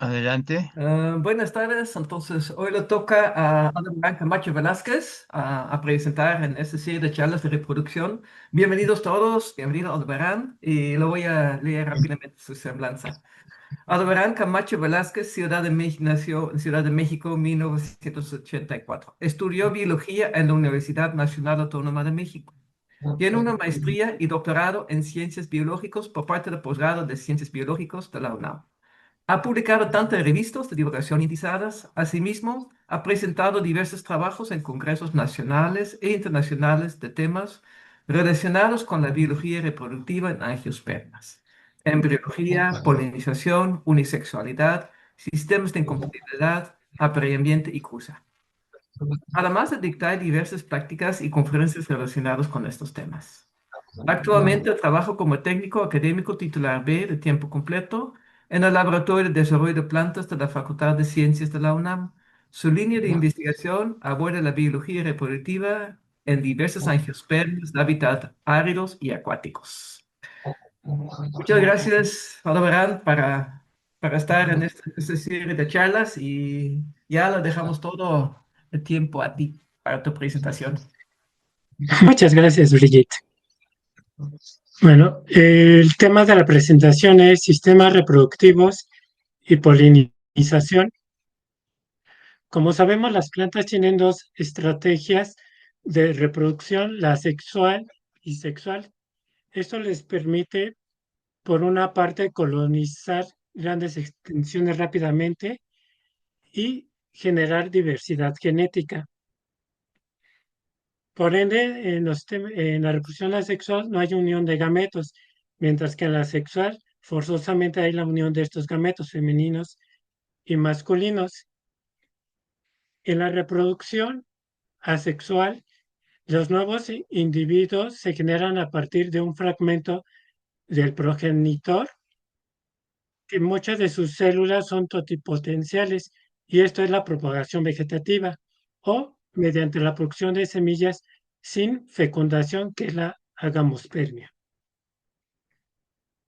Adelante. Buenas tardes, entonces hoy le toca a Ademán Camacho Velázquez a presentar en esta serie de charlas de reproducción. Bienvenidos todos, bienvenido Aldebarán y lo voy a leer rápidamente su semblanza. Aldebarán Camacho Velázquez, Ciudad de México, nació en Ciudad de México en 1984. Estudió biología en la Universidad Nacional Autónoma de México. Tiene una maestría y doctorado en ciencias biológicas por parte del posgrado de ciencias biológicas de la UNAM. Ha publicado tanto en revistas de divulgación indizadas, asimismo, ha presentado diversos trabajos en congresos nacionales e internacionales de temas relacionados con la biología reproductiva en angiospermas, embriología, polinización, unisexualidad, sistemas de incompatibilidad, apareamiento y cruza. Además de dictar diversas prácticas y conferencias relacionadas con estos temas. Actualmente trabajo como técnico académico titular B de tiempo completo en el Laboratorio de Desarrollo de Plantas de la Facultad de Ciencias de la UNAM. Su línea de investigación aborda la biología reproductiva en diversos angiospermas de hábitat áridos y acuáticos. Muchas gracias, Aldebarán, para estar en esta serie de charlas y ya lo dejamos todo el tiempo a ti para tu presentación. Muchas gracias, Brigitte. Bueno, el tema de la presentación es sistemas reproductivos y polinización. Como sabemos, las plantas tienen dos estrategias de reproducción, la sexual y sexual. Esto les permite, por una parte, colonizar grandes extensiones rápidamente y generar diversidad genética. Por ende, en la reproducción asexual no hay unión de gametos, mientras que en la sexual forzosamente hay la unión de estos gametos femeninos y masculinos. En la reproducción asexual, los nuevos individuos se generan a partir de un fragmento del progenitor, que muchas de sus células son totipotenciales, y esto es la propagación vegetativa, o mediante la producción de semillas sin fecundación, que es la agamospermia.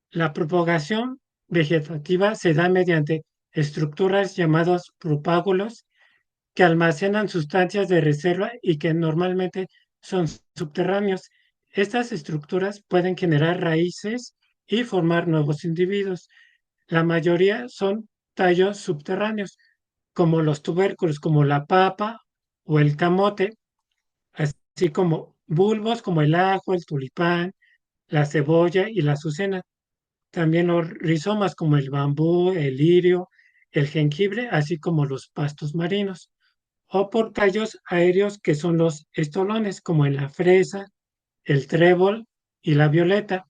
La propagación vegetativa se da mediante estructuras llamadas propágulos que almacenan sustancias de reserva y que normalmente son subterráneos. Estas estructuras pueden generar raíces y formar nuevos individuos. La mayoría son tallos subterráneos, como los tubérculos, como la papa o el camote, así como bulbos como el ajo, el tulipán, la cebolla y la azucena. También los rizomas como el bambú, el lirio, el jengibre, así como los pastos marinos. O por tallos aéreos que son los estolones, como en la fresa, el trébol y la violeta.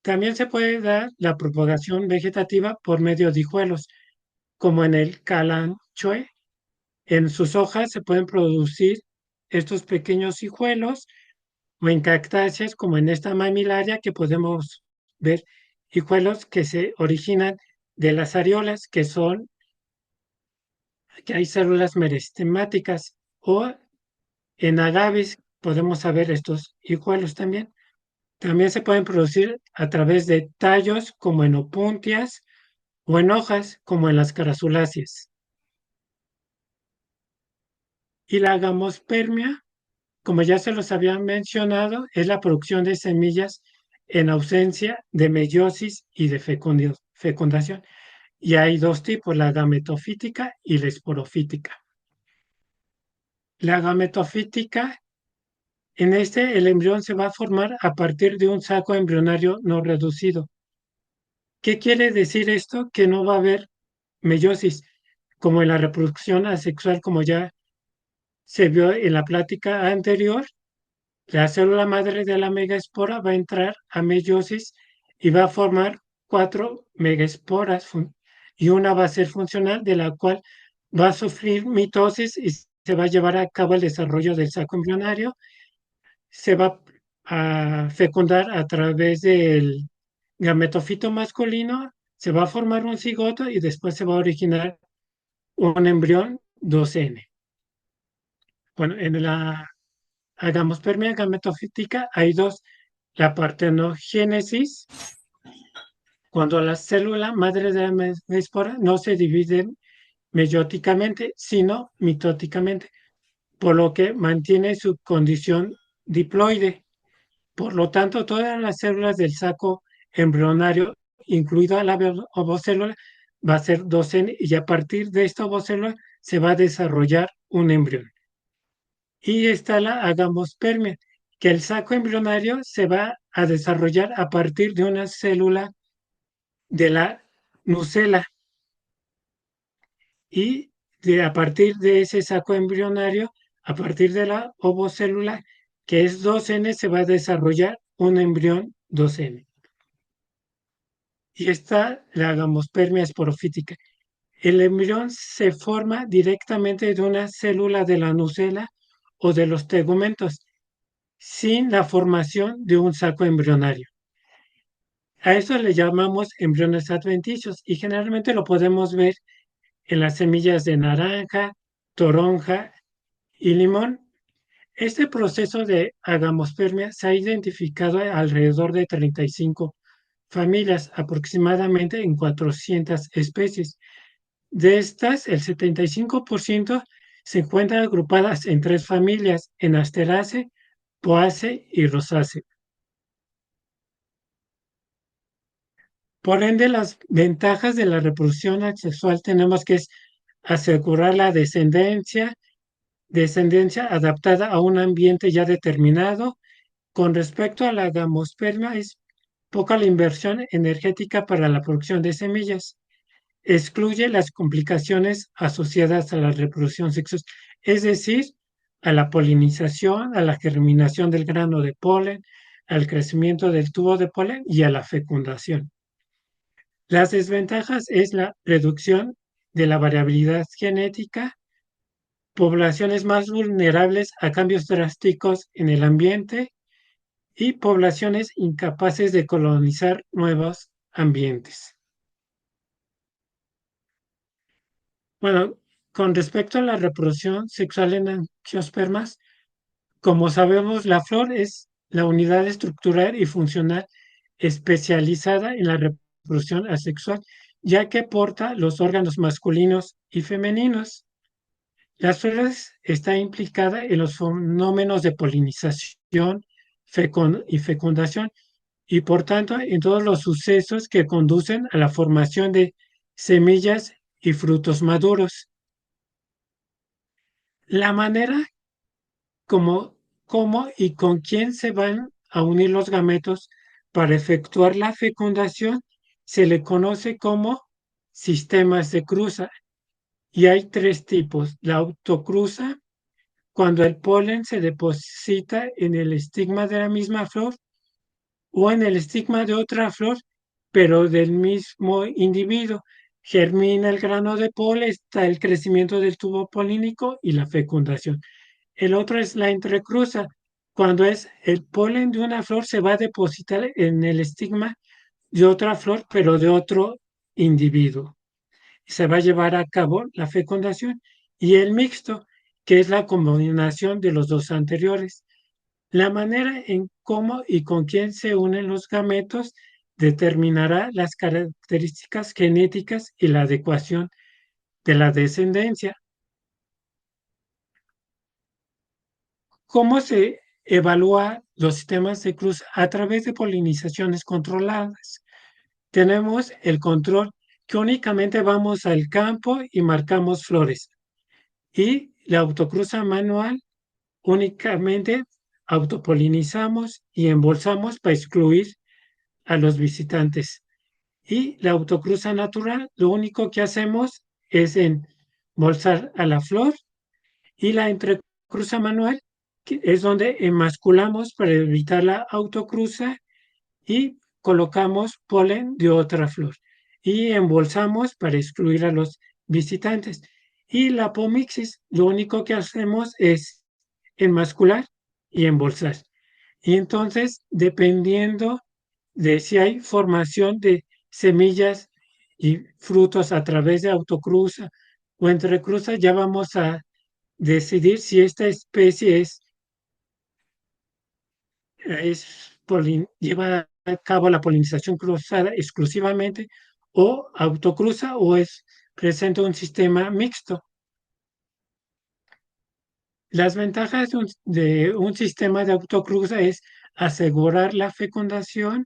También se puede dar la propagación vegetativa por medio de hijuelos, como en el calanchoe. En sus hojas se pueden producir estos pequeños hijuelos, o en cactáceas, como en esta mamilaria, que podemos ver hijuelos que se originan de las areolas, que hay células meristemáticas, o en agaves podemos saber estos hijuelos también. También se pueden producir a través de tallos, como en opuntias, o en hojas, como en las carasuláceas. Y la gamospermia, como ya se los había mencionado, es la producción de semillas en ausencia de meiosis y de fecundación. Y hay dos tipos, la gametofítica y la esporofítica. La gametofítica, el embrión se va a formar a partir de un saco embrionario no reducido. ¿Qué quiere decir esto? Que no va a haber meiosis, como en la reproducción asexual, como ya se vio en la plática anterior. La célula madre de la megaespora va a entrar a meiosis y va a formar 4 megaesporas, y una va a ser funcional, de la cual va a sufrir mitosis y se va a llevar a cabo el desarrollo del saco embrionario. Se va a fecundar a través del gametofito masculino, se va a formar un cigoto y después se va a originar un embrión 2N. Bueno, en la agamospermia gametofítica hay dos: la partenogénesis, cuando la célula madre de la espora no se divide meióticamente, sino mitóticamente, por lo que mantiene su condición diploide. Por lo tanto, todas las células del saco embrionario, incluida la ovocélula, va a ser docene y a partir de esta ovocélula se va a desarrollar un embrión. Y está la agamospermia, que el saco embrionario se va a desarrollar a partir de una célula de la nucela y a partir de ese saco embrionario, a partir de la ovocélula, que es 2N, se va a desarrollar un embrión 2N. Y está la gamospermia esporofítica. El embrión se forma directamente de una célula de la nucela o de los tegumentos, sin la formación de un saco embrionario. A eso le llamamos embriones adventicios y generalmente lo podemos ver en las semillas de naranja, toronja y limón. Este proceso de agamospermia se ha identificado alrededor de 35 familias, aproximadamente en 400 especies. De estas, el 75% se encuentran agrupadas en tres familias, en Asteraceae, Poaceae y Rosaceae. Por ende, las ventajas de la reproducción asexual tenemos que es asegurar la descendencia adaptada a un ambiente ya determinado. Con respecto a la gamospermia, es poca la inversión energética para la producción de semillas. Excluye las complicaciones asociadas a la reproducción sexual, es decir, a la polinización, a la germinación del grano de polen, al crecimiento del tubo de polen y a la fecundación. Las desventajas es la reducción de la variabilidad genética, poblaciones más vulnerables a cambios drásticos en el ambiente y poblaciones incapaces de colonizar nuevos ambientes. Bueno, con respecto a la reproducción sexual en angiospermas, como sabemos, la flor es la unidad estructural y funcional especializada en la reproducción asexual, ya que porta los órganos masculinos y femeninos. Las flores está implicada en los fenómenos de polinización y fecundación y por tanto en todos los sucesos que conducen a la formación de semillas y frutos maduros. La manera cómo y con quién se van a unir los gametos para efectuar la fecundación se le conoce como sistemas de cruza. Y hay tres tipos. La autocruza, cuando el polen se deposita en el estigma de la misma flor o en el estigma de otra flor, pero del mismo individuo. Germina el grano de polen, está el crecimiento del tubo polínico y la fecundación. El otro es la entrecruza, cuando es el polen de una flor se va a depositar en el estigma de otra flor, pero de otro individuo. Se va a llevar a cabo la fecundación. Y el mixto, que es la combinación de los dos anteriores. La manera en cómo y con quién se unen los gametos determinará las características genéticas y la adecuación de la descendencia. ¿Cómo se evalúa los sistemas de cruz? A través de polinizaciones controladas. Tenemos el control que únicamente vamos al campo y marcamos flores. Y la autocruza manual únicamente autopolinizamos y embolsamos para excluir a los visitantes. Y la autocruza natural, lo único que hacemos es embolsar a la flor y la entrecruza manual, que es donde emasculamos para evitar la autocruza y colocamos polen de otra flor y embolsamos para excluir a los visitantes. Y la apomixis, lo único que hacemos es enmascular y embolsar. Y entonces, dependiendo de si hay formación de semillas y frutos a través de autocruza o entrecruza, ya vamos a decidir si esta especie lleva a cabo la polinización cruzada exclusivamente o autocruza o presenta un sistema mixto. Las ventajas de un sistema de autocruza es asegurar la fecundación,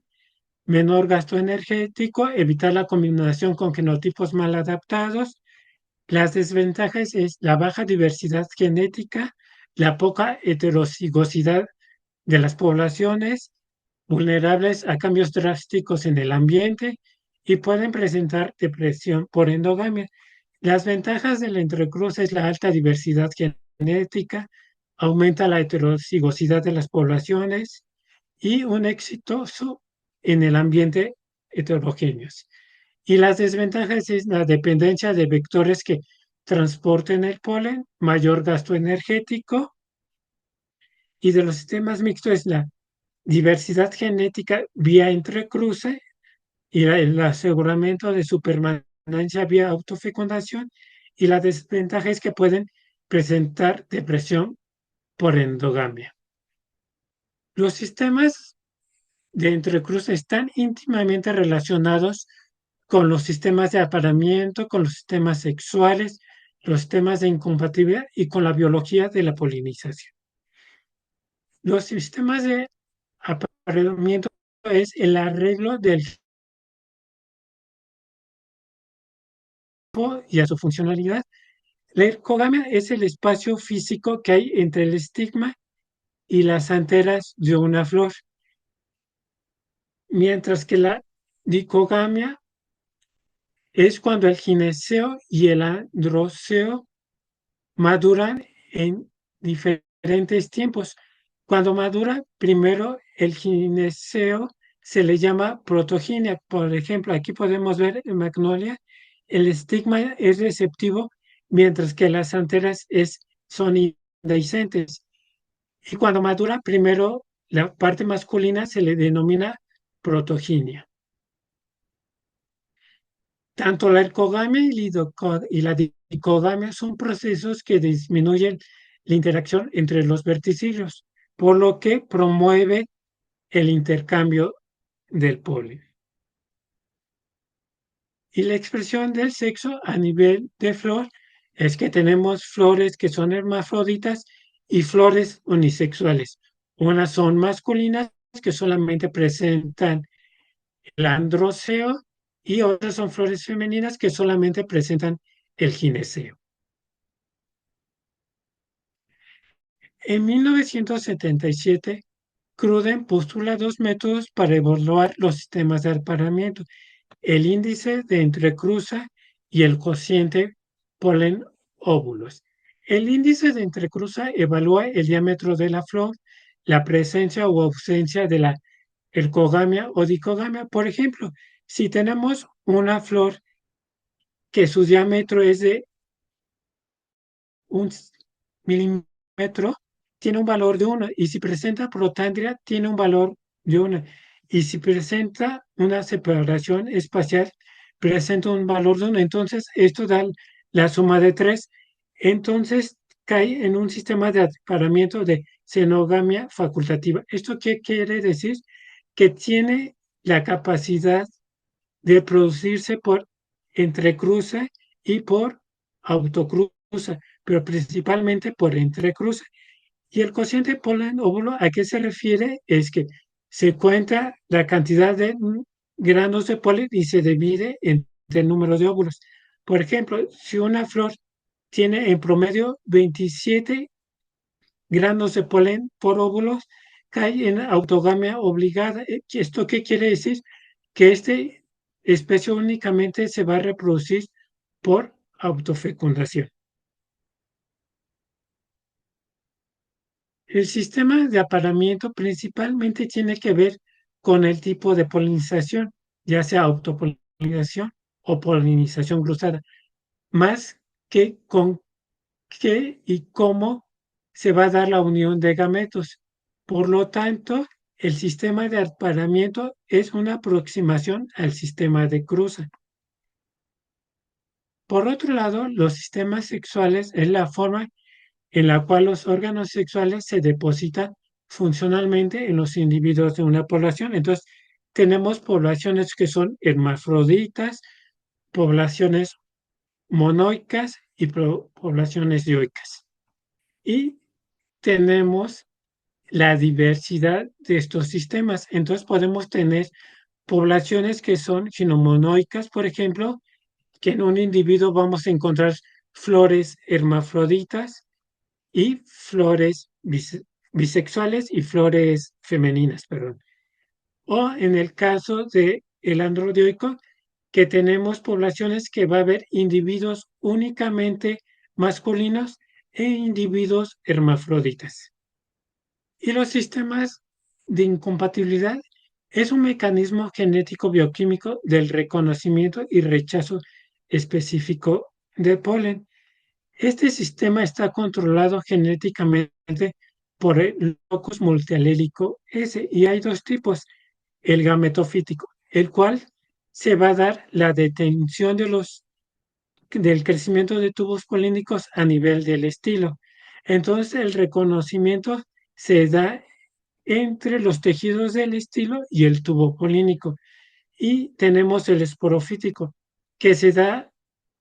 menor gasto energético, evitar la combinación con genotipos mal adaptados. Las desventajas es la baja diversidad genética, la poca heterocigosidad de las poblaciones, vulnerables a cambios drásticos en el ambiente y pueden presentar depresión por endogamia. Las ventajas del entrecruz es la alta diversidad genética, aumenta la heterocigosidad de las poblaciones y un exitoso en el ambiente heterogéneos. Y las desventajas es la dependencia de vectores que transporten el polen, mayor gasto energético, y de los sistemas mixtos es la diversidad genética vía entrecruce y el aseguramiento de su permanencia vía autofecundación, y la desventaja es que pueden presentar depresión por endogamia. Los sistemas de entrecruz están íntimamente relacionados con los sistemas de apareamiento, con los sistemas sexuales, los sistemas de incompatibilidad y con la biología de la polinización. Los sistemas de apareamiento es el arreglo del tipo y a su funcionalidad. La ercogamia es el espacio físico que hay entre el estigma y las anteras de una flor, mientras que la dicogamia es cuando el gineceo y el androceo maduran en diferentes tiempos. Cuando madura primero el gineceo se le llama protoginia. Por ejemplo, aquí podemos ver en Magnolia, el estigma es receptivo, mientras que las anteras son indehiscentes. Y cuando madura primero la parte masculina se le denomina protoginia. Tanto la ercogamia y la dicogamia son procesos que disminuyen la interacción entre los verticillos, por lo que promueve el intercambio del polen. Y la expresión del sexo a nivel de flor es que tenemos flores que son hermafroditas y flores unisexuales. Unas son masculinas que solamente presentan el androceo y otras son flores femeninas que solamente presentan el gineceo. En 1977, Cruden postula dos métodos para evaluar los sistemas de apareamiento: el índice de entrecruza y el cociente polen-óvulos. El índice de entrecruza evalúa el diámetro de la flor, la presencia o ausencia de la ercogamia o dicogamia. Por ejemplo, si tenemos una flor que su diámetro es de 1 milímetro, tiene un valor de 1, y si presenta protandria, tiene un valor de 1, y si presenta una separación espacial, presenta un valor de 1. Entonces, esto da la suma de 3. Entonces, cae en un sistema de apareamiento de xenogamia facultativa. ¿Esto qué quiere decir? Que tiene la capacidad de producirse por entrecruce y por autocruza, pero principalmente por entrecruce. Y el cociente polen-óvulo, ¿a qué se refiere? Es que se cuenta la cantidad de granos de polen y se divide entre el número de óvulos. Por ejemplo, si una flor tiene en promedio 27 granos de polen por óvulos, cae en autogamia obligada. ¿Esto qué quiere decir? Que esta especie únicamente se va a reproducir por autofecundación. El sistema de apareamiento principalmente tiene que ver con el tipo de polinización, ya sea autopolinización o polinización cruzada, más que con qué y cómo se va a dar la unión de gametos. Por lo tanto, el sistema de apareamiento es una aproximación al sistema de cruza. Por otro lado, los sistemas sexuales es la forma en la cual los órganos sexuales se depositan funcionalmente en los individuos de una población. Entonces, tenemos poblaciones que son hermafroditas, poblaciones monoicas y poblaciones dioicas. Y tenemos la diversidad de estos sistemas. Entonces podemos tener poblaciones que son ginomonoicas, por ejemplo, que en un individuo vamos a encontrar flores hermafroditas y flores bisexuales y flores femeninas, perdón. O en el caso de el androdioico, que tenemos poblaciones que va a haber individuos únicamente masculinos e individuos hermafroditas. Y los sistemas de incompatibilidad es un mecanismo genético bioquímico del reconocimiento y rechazo específico de polen. Este sistema está controlado genéticamente por el locus multialélico S y hay dos tipos, el gametofítico, el cual se va a dar la detención del crecimiento de tubos polínicos a nivel del estilo. Entonces el reconocimiento se da entre los tejidos del estilo y el tubo polínico. Y tenemos el esporofítico, que se da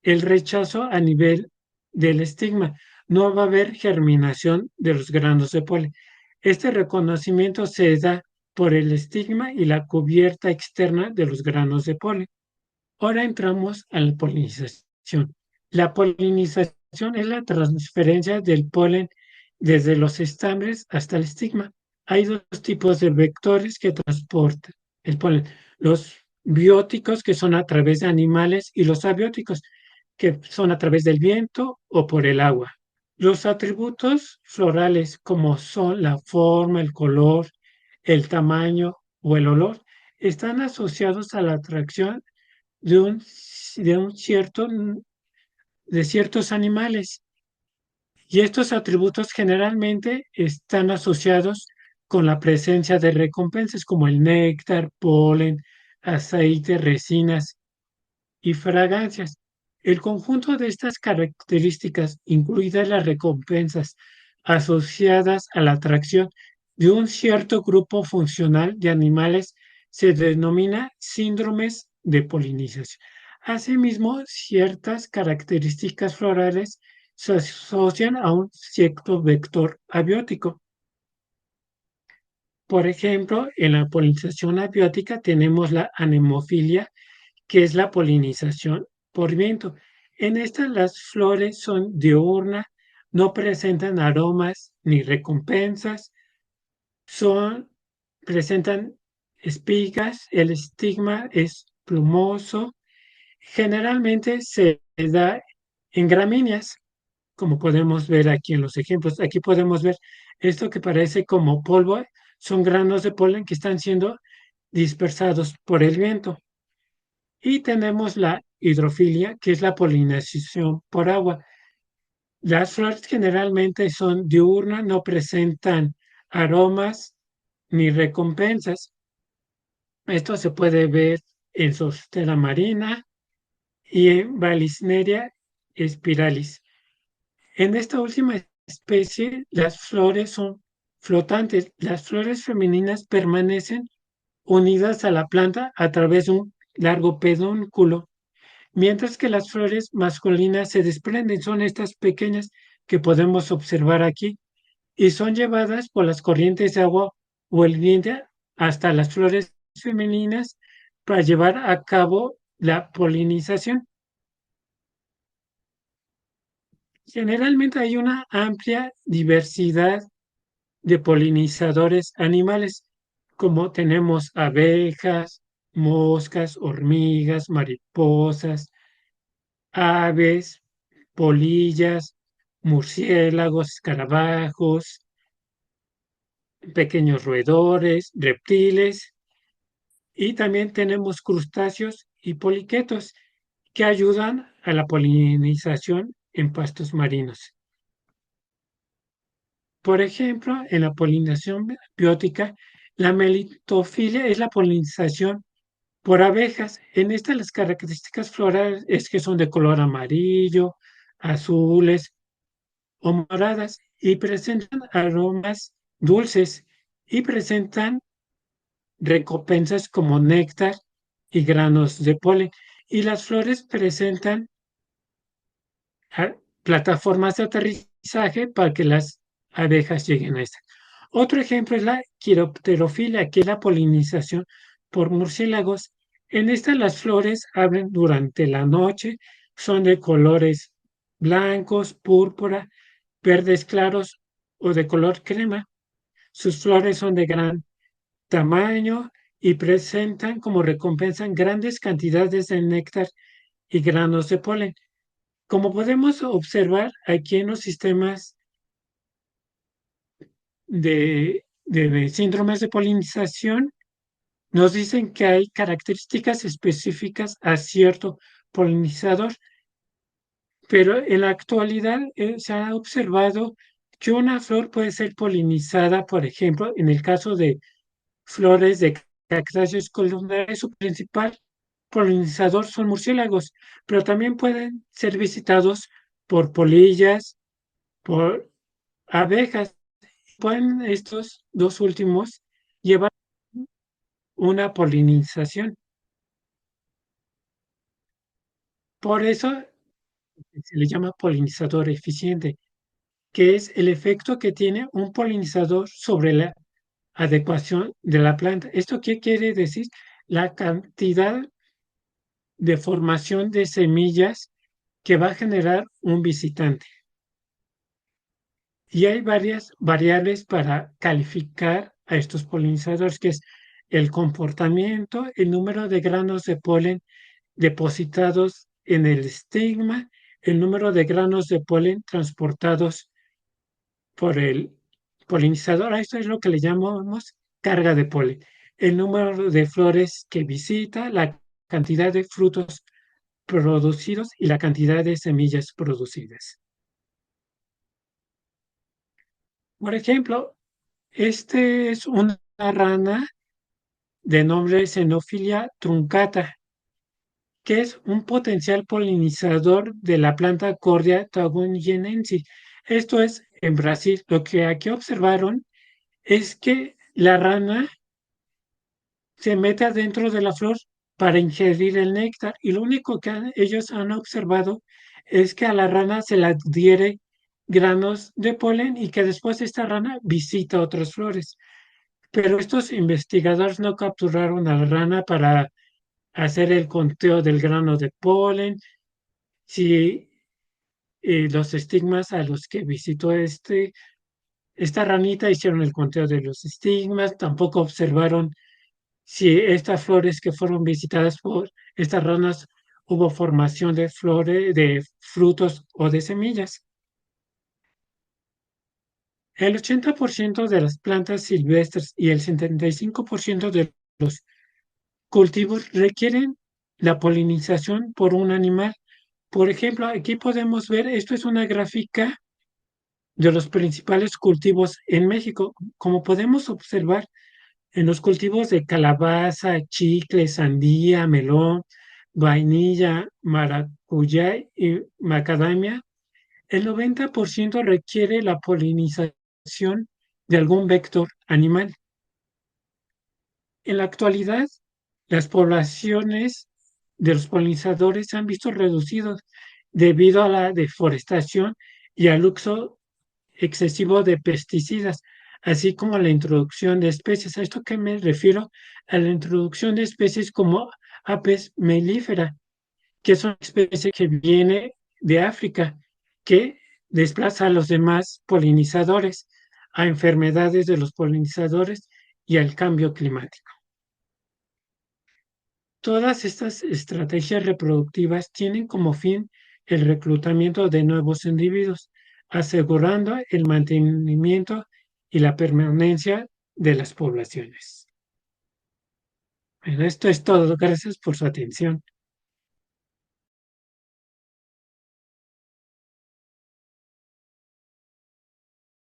el rechazo a nivel del estigma. No va a haber germinación de los granos de polen. Este reconocimiento se da por el estigma y la cubierta externa de los granos de polen. Ahora entramos a la polinización. La polinización es la transferencia del polen desde los estambres hasta el estigma. Hay dos tipos de vectores que transportan el polen. Los bióticos, que son a través de animales, y los abióticos, que son a través del viento o por el agua. Los atributos florales, como son la forma, el color, el tamaño o el olor, están asociados a la atracción de un, de un cierto, de ciertos animales. Y estos atributos generalmente están asociados con la presencia de recompensas como el néctar, polen, aceite, resinas y fragancias. El conjunto de estas características, incluidas las recompensas asociadas a la atracción de un cierto grupo funcional de animales, se denomina síndromes de polinización. Asimismo, ciertas características florales se asocian a un cierto vector abiótico. Por ejemplo, en la polinización abiótica tenemos la anemofilia, que es la polinización por viento. En esta las flores son diurnas, no presentan aromas ni recompensas, son, presentan espigas, el estigma es plumoso, generalmente se da en gramíneas, como podemos ver aquí en los ejemplos. Aquí podemos ver esto que parece como polvo, son granos de polen que están siendo dispersados por el viento. Y tenemos la hidrofilia, que es la polinización por agua. Las flores generalmente son diurnas, no presentan aromas ni recompensas. Esto se puede ver en Zostera marina y en Valisneria spiralis. En esta última especie, las flores son flotantes. Las flores femeninas permanecen unidas a la planta a través de un largo pedúnculo, mientras que las flores masculinas se desprenden. Son estas pequeñas que podemos observar aquí y son llevadas por las corrientes de agua o el viento hasta las flores femeninas para llevar a cabo la polinización. Generalmente hay una amplia diversidad de polinizadores animales, como tenemos abejas, moscas, hormigas, mariposas, aves, polillas, murciélagos, escarabajos, pequeños roedores, reptiles, y también tenemos crustáceos y poliquetos que ayudan a la polinización en pastos marinos. Por ejemplo, en la polinización biótica, la melitofilia es la polinización por abejas. En esta las características florales es que son de color amarillo, azules o moradas y presentan aromas dulces y presentan recompensas como néctar y granos de polen. Y las flores presentan plataformas de aterrizaje para que las abejas lleguen a esta. Otro ejemplo es la quiropterofilia, que es la polinización por murciélagos. En esta las flores abren durante la noche, son de colores blancos, púrpura, verdes claros o de color crema. Sus flores son de gran tamaño y presentan como recompensa grandes cantidades de néctar y granos de polen. Como podemos observar aquí en los sistemas de síndromes de polinización, nos dicen que hay características específicas a cierto polinizador, pero en la actualidad se ha observado que una flor puede ser polinizada, por ejemplo, en el caso de flores de cactáceas columnares, su principal polinizador son murciélagos, pero también pueden ser visitados por polillas, por abejas. Pueden estos dos últimos llevar una polinización. Por eso se le llama polinizador eficiente, que es el efecto que tiene un polinizador sobre la adecuación de la planta. ¿Esto qué quiere decir? La cantidad de formación de semillas que va a generar un visitante. Y hay varias variables para calificar a estos polinizadores, que es el comportamiento, el número de granos de polen depositados en el estigma, el número de granos de polen transportados por el polinizador. A esto es lo que le llamamos carga de polen. El número de flores que visita, la cantidad de frutos producidos y la cantidad de semillas producidas. Por ejemplo, este es una rana de nombre Xenophilia truncata, que es un potencial polinizador de la planta Cordia tagunyenensis. Esto es en Brasil. Lo que aquí observaron es que la rana se mete adentro de la flor para ingerir el néctar y lo único que ellos han observado es que a la rana se le adhiere granos de polen y que después esta rana visita otras flores. Pero estos investigadores no capturaron a la rana para hacer el conteo del grano de polen, si los estigmas a los que visitó esta ranita hicieron el conteo de los estigmas, tampoco observaron si estas flores que fueron visitadas por estas ranas hubo formación de flores, de frutos o de semillas. El 80% de las plantas silvestres y el 75% de los cultivos requieren la polinización por un animal. Por ejemplo, aquí podemos ver, esto es una gráfica de los principales cultivos en México. Como podemos observar, en los cultivos de calabaza, chicle, sandía, melón, vainilla, maracuyá y macadamia, el 90% requiere la polinización de algún vector animal. En la actualidad, las poblaciones de los polinizadores se han visto reducidos debido a la deforestación y al uso excesivo de pesticidas, así como a la introducción de especies. ¿A esto qué me refiero? A la introducción de especies como Apis mellifera, que es una especie que viene de África, que desplaza a los demás polinizadores, a enfermedades de los polinizadores y al cambio climático. Todas estas estrategias reproductivas tienen como fin el reclutamiento de nuevos individuos, asegurando el mantenimiento y la permanencia de las poblaciones. Bueno, esto es todo. Gracias por su atención.